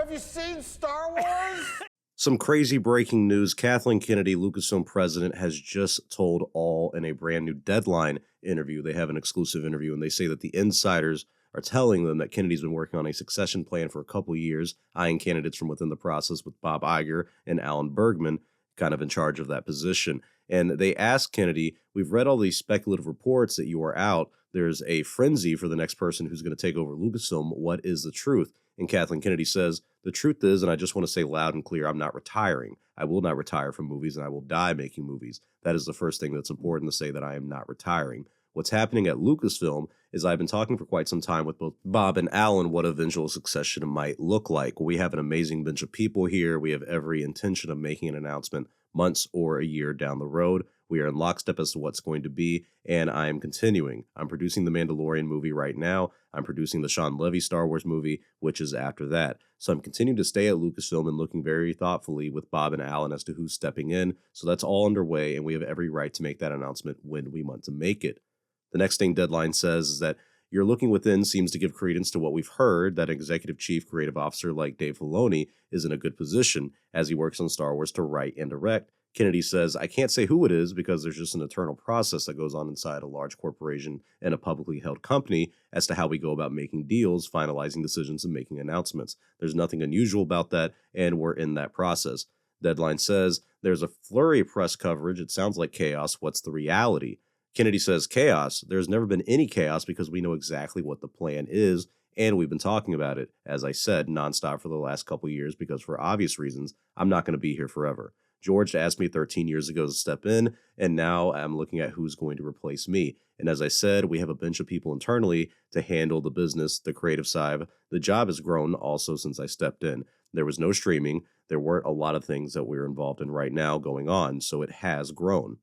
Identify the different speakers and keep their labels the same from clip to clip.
Speaker 1: Have you seen Star Wars?
Speaker 2: Some crazy breaking news. Kathleen Kennedy, Lucasfilm president, has just told all in a brand new Deadline interview. They have an exclusive interview, and they say that the insiders are telling them that Kennedy's been working on a succession plan for a couple years, eyeing candidates from within the process with Bob Iger and Alan Bergman kind of in charge of that position. And they asked Kennedy, we've read all these speculative reports that you are out. There's a frenzy for the next person who's going to take over Lucasfilm. What is the truth? And Kathleen Kennedy says, the truth is, and I just want to say loud and clear, I'm not retiring. I will not retire from movies, and I will die making movies. That is the first thing that's important to say, that I am not retiring. What's happening at Lucasfilm is I've been talking for quite some time with both Bob and Alan what eventual succession might look like. We have an amazing bunch of people here. We have every intention of making an announcement months or a year down the road. We are in lockstep as to what's going to be, and I am continuing. I'm producing the Mandalorian movie right now. I'm producing the Shawn Levy Star Wars movie, which is after that. So I'm continuing to stay at Lucasfilm and looking very thoughtfully with Bob and Alan as to who's stepping in. So that's all underway, and we have every right to make that announcement when we want to make it. The next thing Deadline says is that your looking within seems to give credence to what we've heard, that executive chief creative officer like Dave Filoni is in a good position as he works on Star Wars to write and direct. Kennedy says, I can't say who it is because there's just an eternal process that goes on inside a large corporation and a publicly held company as to how we go about making deals, finalizing decisions, and making announcements. There's nothing unusual about that, and we're in that process. Deadline says, there's a flurry of press coverage. It sounds like chaos. What's the reality? Kennedy says, chaos. There's never been any chaos because we know exactly what the plan is, and we've been talking about it, as I said, nonstop for the last couple years because for obvious reasons, I'm not going to be here forever. George asked me 13 years ago to step in, and now I'm looking at who's going to replace me. And as I said, we have a bunch of people internally to handle the business, the creative side. The job has grown also since I stepped in. There was no streaming. There weren't a lot of things that we're involved in right now going on, so it has grown.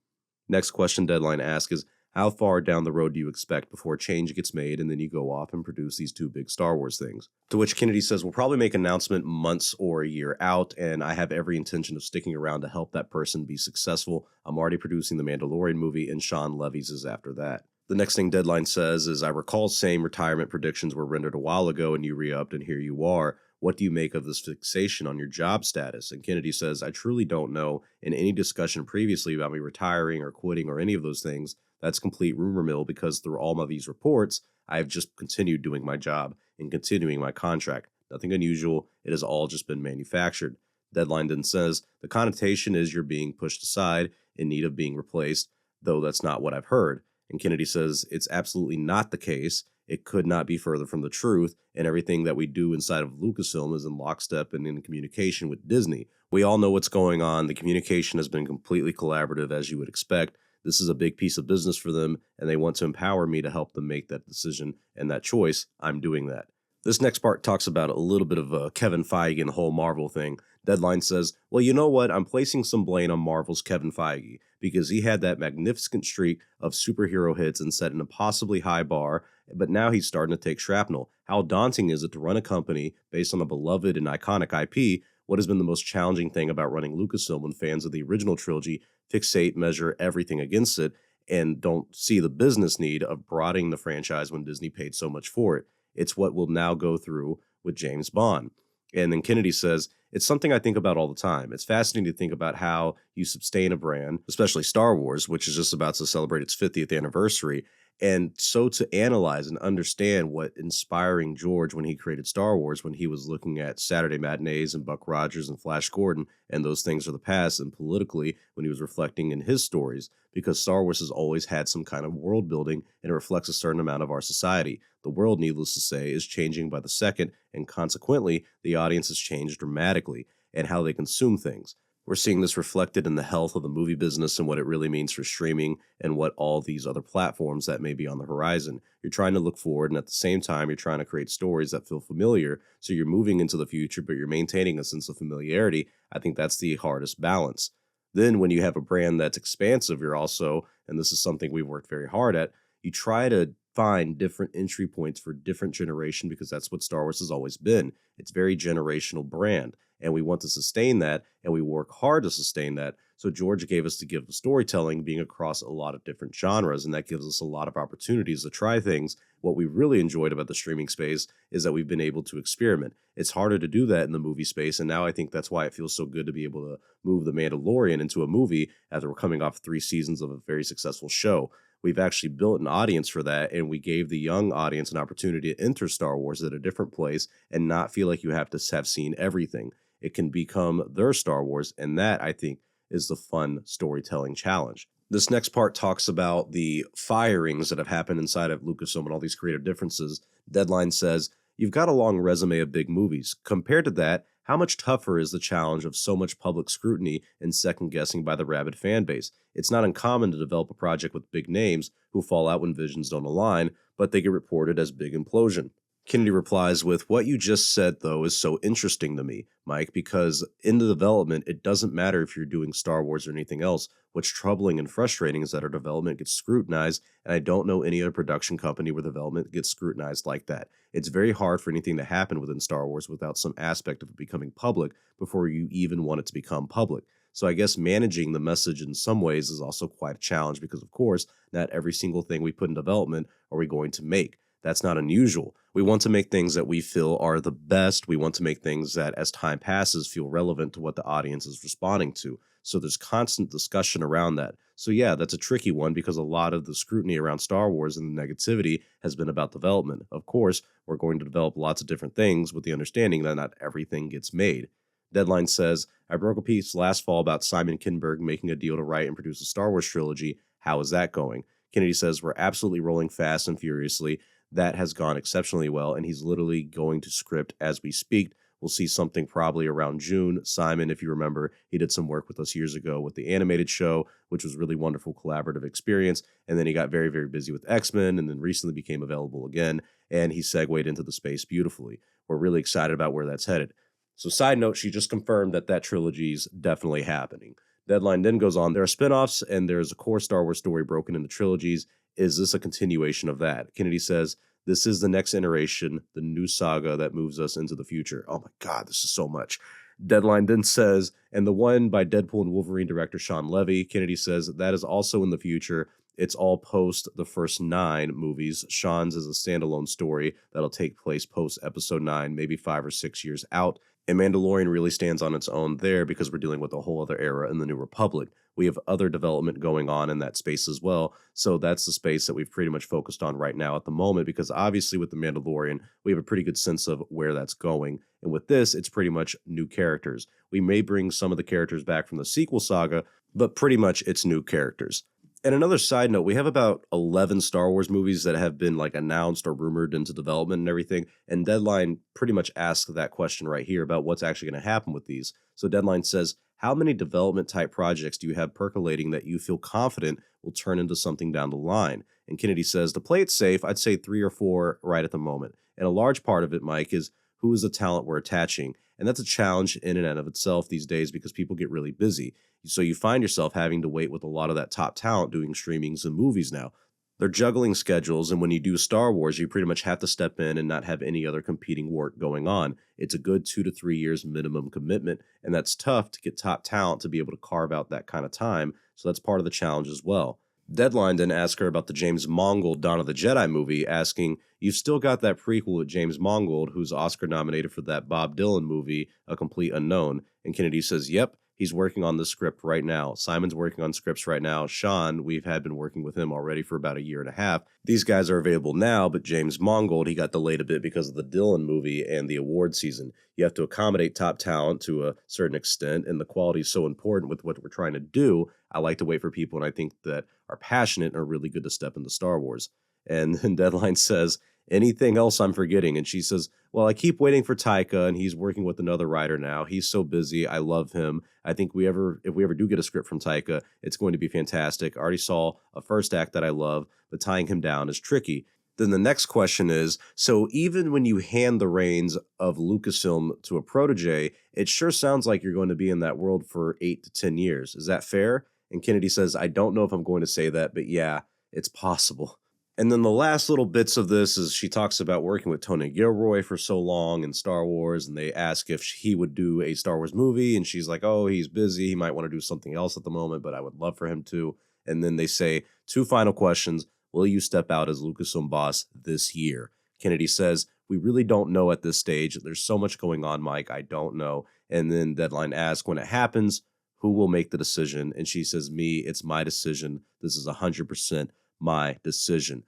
Speaker 2: Next question Deadline asks is, how far down the road do you expect before change gets made and then you go off and produce these two big Star Wars things? To which Kennedy says, we'll probably make an announcement months or a year out, and I have every intention of sticking around to help that person be successful. I'm already producing the Mandalorian movie, and Shawn Levy's is after that. The next thing Deadline says is, I recall same retirement predictions were rendered a while ago and you re-upped and here you are. What do you make of this fixation on your job status? And Kennedy says, I truly don't know. In any discussion previously about me retiring or quitting or any of those things, that's complete rumor mill because through all of these reports, I've just continued doing my job and continuing my contract. Nothing unusual. It has all just been manufactured. Deadline then says, the connotation is you're being pushed aside in need of being replaced, though that's not what I've heard. And Kennedy says, it's absolutely not the case. It could not be further from the truth, and everything that we do inside of Lucasfilm is in lockstep and in communication with Disney. We all know what's going on. The communication has been completely collaborative, as you would expect. This is a big piece of business for them, and they want to empower me to help them make that decision and that choice. I'm doing that. This next part talks about a little bit of Kevin Feige and the whole Marvel thing. Deadline says, well, you know what? I'm placing some blame on Marvel's Kevin Feige because he had that magnificent streak of superhero hits and set an impossibly high bar, but now he's starting to take shrapnel. How daunting is it to run a company based on a beloved and iconic IP? What has been the most challenging thing about running Lucasfilm when fans of the original trilogy fixate, measure everything against it, and don't see the business need of broadening the franchise when Disney paid so much for it? It's what we'll now go through with James Bond. And then Kennedy says, it's something I think about all the time. It's fascinating to think about how you sustain a brand, especially Star Wars, which is just about to celebrate its 50th anniversary. And so to analyze and understand what inspiring George when he created Star Wars, when he was looking at Saturday matinees and Buck Rogers and Flash Gordon, and those things are the past, and politically when he was reflecting in his stories, because Star Wars has always had some kind of world building and it reflects a certain amount of our society. The world, needless to say, is changing by the second, and consequently, the audience has changed dramatically and how they consume things. We're seeing this reflected in the health of the movie business and what it really means for streaming and what all these other platforms that may be on the horizon. You're trying to look forward, and at the same time, you're trying to create stories that feel familiar. So you're moving into the future, but you're maintaining a sense of familiarity. I think that's the hardest balance. Then when you have a brand that's expansive, you're also, and this is something we've worked very hard at, you try to find different entry points for different generation because that's what Star Wars has always been. It's very generational brand. and we want to sustain that, and we work hard to sustain that. So George gave us to give the storytelling being across a lot of different genres, and that gives us a lot of opportunities to try things. What we really enjoyed about the streaming space is that we've been able to experiment. It's harder to do that in the movie space, and now I think that's why it feels so good to be able to move The Mandalorian into a movie after we're coming off 3 seasons of a very successful show. We've actually built an audience for that, and we gave the young audience an opportunity to enter Star Wars at a different place and not feel like you have to have seen everything. It can become their Star Wars, and that, I think, is the fun storytelling challenge. This next part talks about the firings that have happened inside of Lucasfilm and all these creative differences. Deadline says, "You've got a long resume of big movies. Compared to that, how much tougher is the challenge of so much public scrutiny and second guessing by the rabid fan base? It's not uncommon to develop a project with big names who fall out when visions don't align, but they get reported as big implosion." Kennedy replies with, "What you just said, though, is so interesting to me, Mike, because in the development, it doesn't matter if you're doing Star Wars or anything else. What's troubling and frustrating is that our development gets scrutinized, and I don't know any other production company where development gets scrutinized like that. It's very hard for anything to happen within Star Wars without some aspect of it becoming public before you even want it to become public. So I guess managing the message in some ways is also quite a challenge because, of course, not every single thing we put in development are we going to make. That's not unusual. We want to make things that we feel are the best. We want to make things that, as time passes, feel relevant to what the audience is responding to. So there's constant discussion around that. So yeah, that's a tricky one because a lot of the scrutiny around Star Wars and the negativity has been about development. Of course, we're going to develop lots of different things with the understanding that not everything gets made." Deadline says, "I broke a piece last fall about Simon Kinberg making a deal to write and produce a Star Wars trilogy. How is that going?" Kennedy says, "We're absolutely rolling fast and furiously. That has gone exceptionally well, and he's literally going to script as we speak. We'll see something probably around June. Simon, if you remember, he did some work with us years ago with the animated show, which was really wonderful collaborative experience. And then he got very, very busy with X-Men and then recently became available again. And he segued into the space beautifully. We're really excited about where that's headed." So side note, she just confirmed that that trilogy's definitely happening. Deadline then goes on, "There are spinoffs and there's a core Star Wars story broken into trilogies. Is this a continuation of that?" Kennedy says, "This is the next iteration, the new saga that moves us into the future." Oh my God, this is so much. Deadline then says, "And the one by Deadpool and Wolverine director Shawn Levy." Kennedy says, "That is also in the future. It's all post the first 9 movies. Shawn's is a standalone story that'll take place post episode 9, maybe 5 or 6 years out. And Mandalorian really stands on its own there because we're dealing with a whole other era in the New Republic. We have other development going on in that space as well. So that's the space that we've pretty much focused on right now at the moment, because obviously with the Mandalorian, we have a pretty good sense of where that's going. And with this, it's pretty much new characters. We may bring some of the characters back from the sequel saga, but pretty much it's new characters." And another side note, we have about 11 Star Wars movies that have been like announced or rumored into development and everything. And Deadline pretty much asked that question right here about what's actually going to happen with these. So Deadline says, "How many development type projects do you have percolating that you feel confident will turn into something down the line?" And Kennedy says, "To play it safe, I'd say 3 or 4 right at the moment. And a large part of it, Mike, is who is the talent we're attaching. And that's a challenge in and of itself these days because people get really busy. So you find yourself having to wait with a lot of that top talent doing streamings and movies now. They're juggling schedules, and when you do Star Wars, you pretty much have to step in and not have any other competing work going on. It's a good 2 to 3 years minimum commitment, and that's tough to get top talent to be able to carve out that kind of time, so that's part of the challenge as well." Deadline then asked her about the James Mangold Dawn of the Jedi movie, asking, "You've still got that prequel with James Mangold, who's Oscar nominated for that Bob Dylan movie, A Complete Unknown." And Kennedy says, "Yep, he's working on the script right now. Simon's working on scripts right now. Shawn, we've been working with him already for about a year and a half. These guys are available now, but James Mangold, he got delayed a bit because of the Dylan movie and the award season. You have to accommodate top talent to a certain extent, and the quality is so important with what we're trying to do. I like to wait for people, and I think that are passionate and are really good to step into Star Wars." And then Deadline says, "Anything else I'm forgetting?" And she says, "Well, I keep waiting for Taika, and he's working with another writer now. He's so busy. I love him. I think if we ever do get a script from Taika, it's going to be fantastic. I already saw a first act that I love, but tying him down is tricky." Then the next question is, so even when you hand the reins of Lucasfilm to a protege, it sure sounds like you're going to be in that world for 8 to 10 years. Is that fair? And Kennedy says, "I don't know if I'm going to say that, but yeah, it's possible." And then the last little bits of this is she talks about working with Tony Gilroy for so long in Star Wars, and they ask if he would do a Star Wars movie, and she's like, oh, he's busy. He might want to do something else at the moment, but I would love for him to. And then they say, two final questions. Will you step out as Lucasfilm boss this year? Kennedy says, we really don't know at this stage. There's so much going on, Mike. I don't know. And then Deadline asks, when it happens, who will make the decision? And she says, me, it's my decision. This is 100% my decision.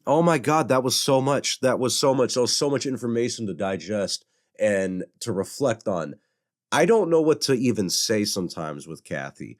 Speaker 2: Oh my God, that was so much. That was so much. That was so much information to digest and to reflect on. I don't know what to even say sometimes with Kathy.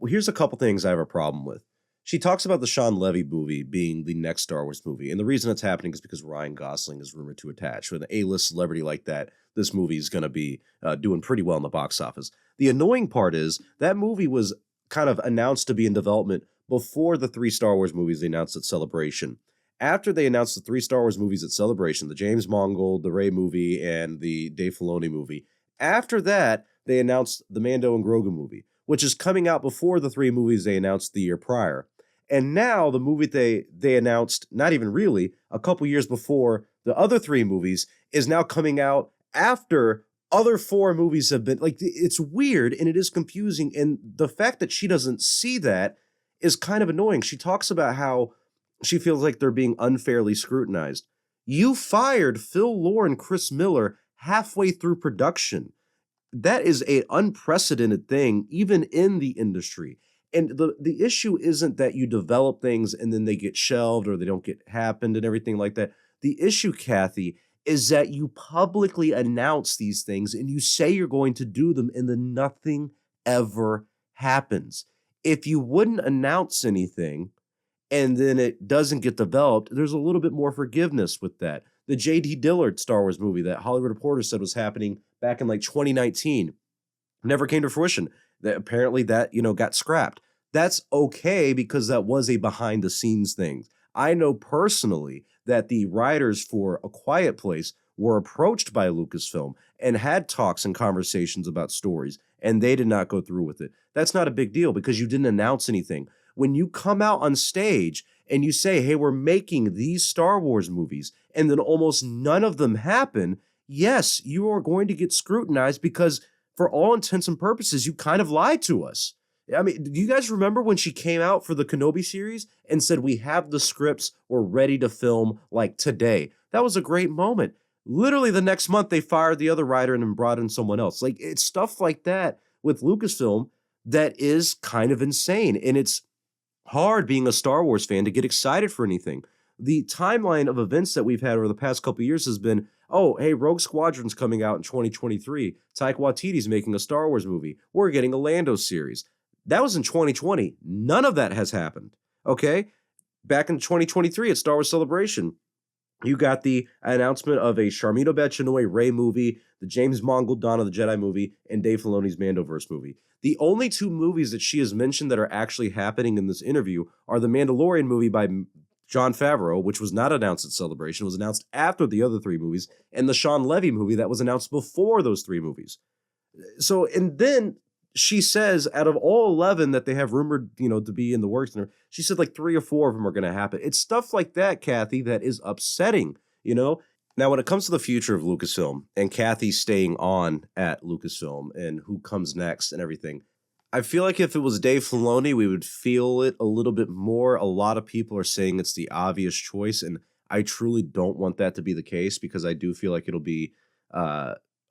Speaker 2: Here's a couple things I have a problem with. She talks about the Shawn Levy movie being the next Star Wars movie. And the reason it's happening is because Ryan Gosling is rumored to attach. With an A-list celebrity like that, this movie is going to be doing pretty well in the box office. The annoying part is that movie was kind of announced to be in development before the 3 Star Wars movies they announced at Celebration. After they announced the 3 Star Wars movies at Celebration, the James Mangold, the Rey movie, and the Dave Filoni movie, after that, they announced the Mando and Grogu movie, which is coming out before the 3 movies they announced the year prior. And now the movie they announced, not even really, a couple years before the other 3 movies, is now coming out after other 4 movies have been, like, it's weird and it is confusing. And the fact that she doesn't see that is kind of annoying. She talks about how she feels like they're being unfairly scrutinized. You fired Phil Lord and Chris Miller halfway through production. That is an unprecedented thing, even in the industry. And the issue isn't that you develop things and then they get shelved or they don't get happened and everything like that. The issue, Kathy, is that you publicly announce these things and you say you're going to do them and then nothing ever happens. If you wouldn't announce anything and then it doesn't get developed, there's a little bit more forgiveness with that. The J.D. Dillard Star Wars movie that Hollywood Reporter said was happening back in like 2019 never came to fruition. That apparently that, got scrapped. That's okay because that was a behind the scenes thing. I know personally that the writers for A Quiet Place were approached by Lucasfilm and had talks and conversations about stories, and they did not go through with it. That's not a big deal because you didn't announce anything. When you come out on stage and you say, hey, we're making these Star Wars movies, and then almost none of them happen, yes, you are going to get scrutinized because for all intents and purposes, you kind of lied to us. I mean, do you guys remember when she came out for the Kenobi series and said, we have the scripts, we're ready to film like today? That was a great moment. Literally the next month, they fired the other writer and then brought in someone else. Like, it's stuff like that with Lucasfilm that is kind of insane. And it's hard being a Star Wars fan to get excited for anything. The timeline of events that we've had over the past couple of years has been, oh, hey, Rogue Squadron's coming out in 2023. Taika Waititi's making a Star Wars movie. We're getting a Lando series. That was in 2020. None of that has happened, okay? Back in 2023 at Star Wars Celebration, you got the announcement of a Sharmino Bachinoy Rey movie, the James Mangold Dawn of the Jedi movie, and Dave Filoni's Mandoverse movie. The only 2 movies that she has mentioned that are actually happening in this interview are the Mandalorian movie by Jon Favreau, which was not announced at Celebration, was announced after the other 3 movies, and the Shawn Levy movie that was announced before those 3 movies. So, and then she says out of all 11 that they have rumored, to be in the works, she said like 3 or 4 of them are going to happen. It's stuff like that, Kathy, that is upsetting, Now, when it comes to the future of Lucasfilm and Kathy staying on at Lucasfilm and who comes next and everything, I feel like if it was Dave Filoni, we would feel it a little bit more. A lot of people are saying it's the obvious choice, and I truly don't want that to be the case because I do feel like it'll be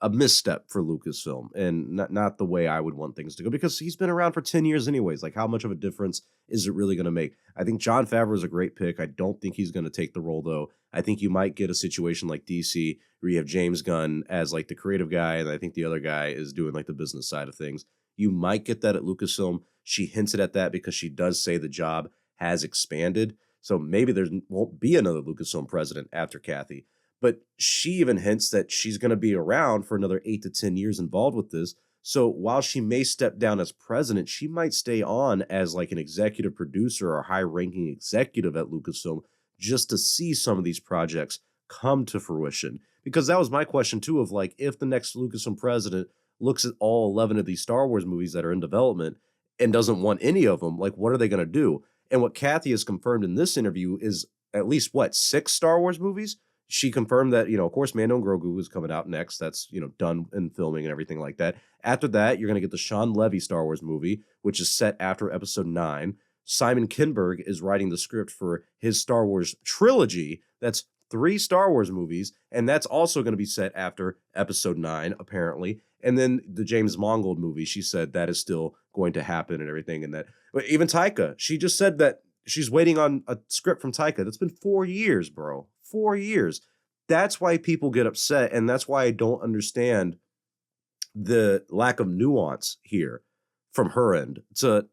Speaker 2: a misstep for Lucasfilm and not the way I would want things to go because he's been around for 10 years anyways. Like, how much of a difference is it really going to make? I think Jon Favreau is a great pick. I don't think he's going to take the role, though. I think you might get a situation like DC where you have James Gunn as like the creative guy, and I think the other guy is doing like the business side of things. You might get that at Lucasfilm. She hinted at that because she does say the job has expanded. So maybe there won't be another Lucasfilm president after Kathy. But she even hints that she's going to be around for another 8 to 10 years involved with this. So while she may step down as president, she might stay on as like an executive producer or high-ranking executive at Lucasfilm just to see some of these projects come to fruition. Because that was my question too of like, if the next Lucasfilm president looks at all 11 of these Star Wars movies that are in development and doesn't want any of them, like what are they going to do? And what Kathy has confirmed in this interview is at least, what, 6 Star Wars movies? She confirmed that, of course, Mando and Grogu is coming out next. That's, done in filming and everything like that. After that, you're going to get the Shawn Levy Star Wars movie, which is set after Episode 9. Simon Kinberg is writing the script for his Star Wars trilogy. That's 3 Star Wars movies, and that's also going to be set after Episode 9, apparently. And then the James Mangold movie, she said that is still going to happen and everything. And that, but even Taika, she just said that she's waiting on a script from Taika. That's been 4 years, bro. 4 years. That's why people get upset, and that's why I don't understand the lack of nuance here from her end to,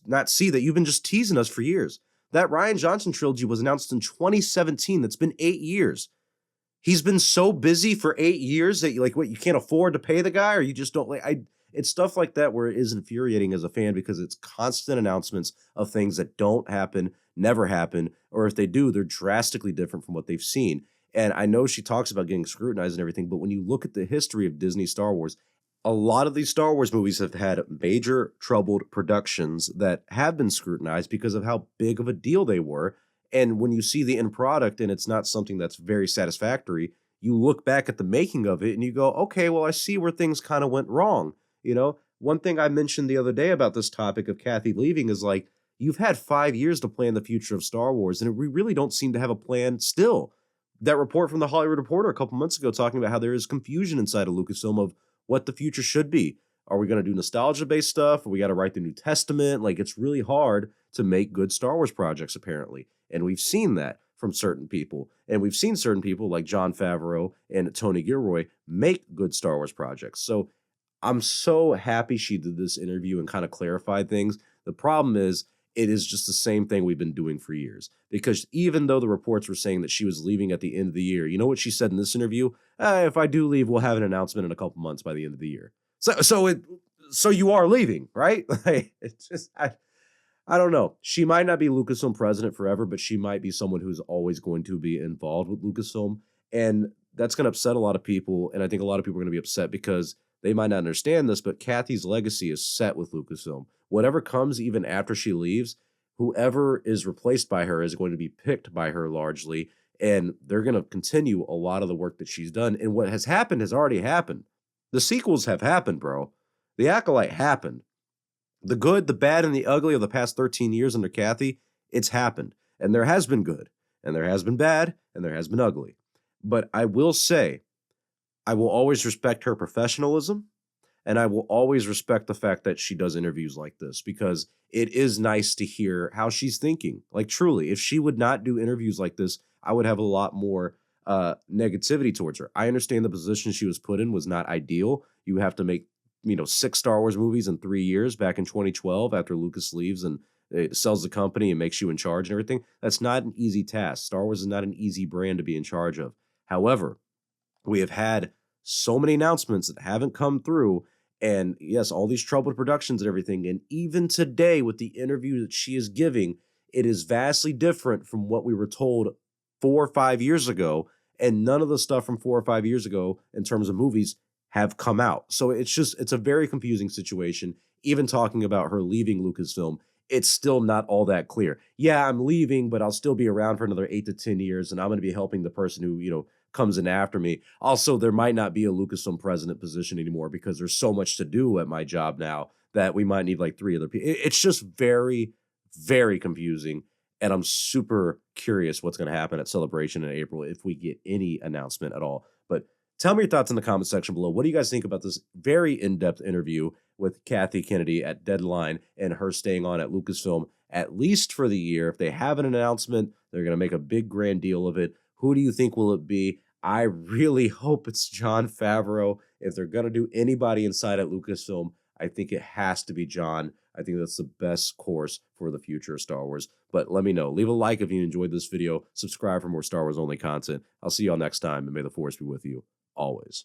Speaker 2: not see that you've been just teasing us for years. That Rian Johnson trilogy was announced in 2017. That's been 8 years. He's been so busy for 8 years that you can't afford to pay the guy, or you just don't it's stuff like that where it is infuriating as a fan because it's constant announcements of things that don't happen, never happen, or if they do, they're drastically different from what they've seen. And I know she talks about getting scrutinized and everything, but when you look at the history of Disney Star Wars, a lot of these Star Wars movies have had major troubled productions that have been scrutinized because of how big of a deal they were. And when you see the end product and it's not something that's very satisfactory, you look back at the making of it and you go, okay, well, I see where things kind of went wrong. One thing I mentioned the other day about this topic of Kathy leaving is you've had 5 years to plan the future of Star Wars, and we really don't seem to have a plan still. That report from the Hollywood Reporter a couple months ago talking about how there is confusion inside of Lucasfilm of what the future should be. Are we going to do nostalgia-based stuff? Or we got to write the New Testament? It's really hard to make good Star Wars projects, apparently. And we've seen that from certain people. And we've seen certain people like Jon Favreau and Tony Gilroy make good Star Wars projects. So I'm so happy she did this interview and kind of clarified things. The problem is, it is just the same thing we've been doing for years. Because even though the reports were saying that she was leaving at the end of the year, you know what she said in this interview? If I do leave, we'll have an announcement in a couple months by the end of the year. So you are leaving, right? It's just, I don't know. She might not be Lucasfilm president forever, but she might be someone who's always going to be involved with Lucasfilm. And that's going to upset a lot of people. And I think a lot of people are going to be upset because they might not understand this, but Kathy's legacy is set with Lucasfilm. Whatever comes even after she leaves, whoever is replaced by her is going to be picked by her largely, and they're going to continue a lot of the work that she's done. And what has happened has already happened. The sequels have happened, bro. The Acolyte happened. The good, the bad, and the ugly of the past 13 years under Kathy, it's happened. And there has been good, and there has been bad, and there has been ugly. But I will say, I will always respect her professionalism, and I will always respect the fact that she does interviews like this because it is nice to hear how she's thinking. Truly, if she would not do interviews like this, I would have a lot more negativity towards her. I understand the position she was put in was not ideal. You have to make, 6 Star Wars movies in 3 years back in 2012 after Lucas leaves and it sells the company and makes you in charge and everything. That's not an easy task. Star Wars is not an easy brand to be in charge of. However, we have had so many announcements that haven't come through. And yes, all these troubled productions and everything. And even today with the interview that she is giving, it is vastly different from what we were told 4 or 5 years ago. And none of the stuff from 4 or 5 years ago in terms of movies have come out. So it's a very confusing situation. Even talking about her leaving Lucasfilm, it's still not all that clear. Yeah, I'm leaving, but I'll still be around for another 8 to 10 years. And I'm going to be helping the person who, comes in after me. Also, there might not be a Lucasfilm president position anymore because there's so much to do at my job now that we might need 3 other people. It's just very, very confusing. And I'm super curious what's going to happen at Celebration in April if we get any announcement at all. But tell me your thoughts in the comment section below. What do you guys think about this very in-depth interview with Kathy Kennedy at Deadline and her staying on at Lucasfilm at least for the year? If they have an announcement, they're going to make a big grand deal of it. Who do you think will it be? I really hope it's Jon Favreau. If they're going to do anybody inside at Lucasfilm, I think it has to be Jon. I think that's the best course for the future of Star Wars. But let me know. Leave a like if you enjoyed this video. Subscribe for more Star Wars only content. I'll see y'all next time, and may the Force be with you always.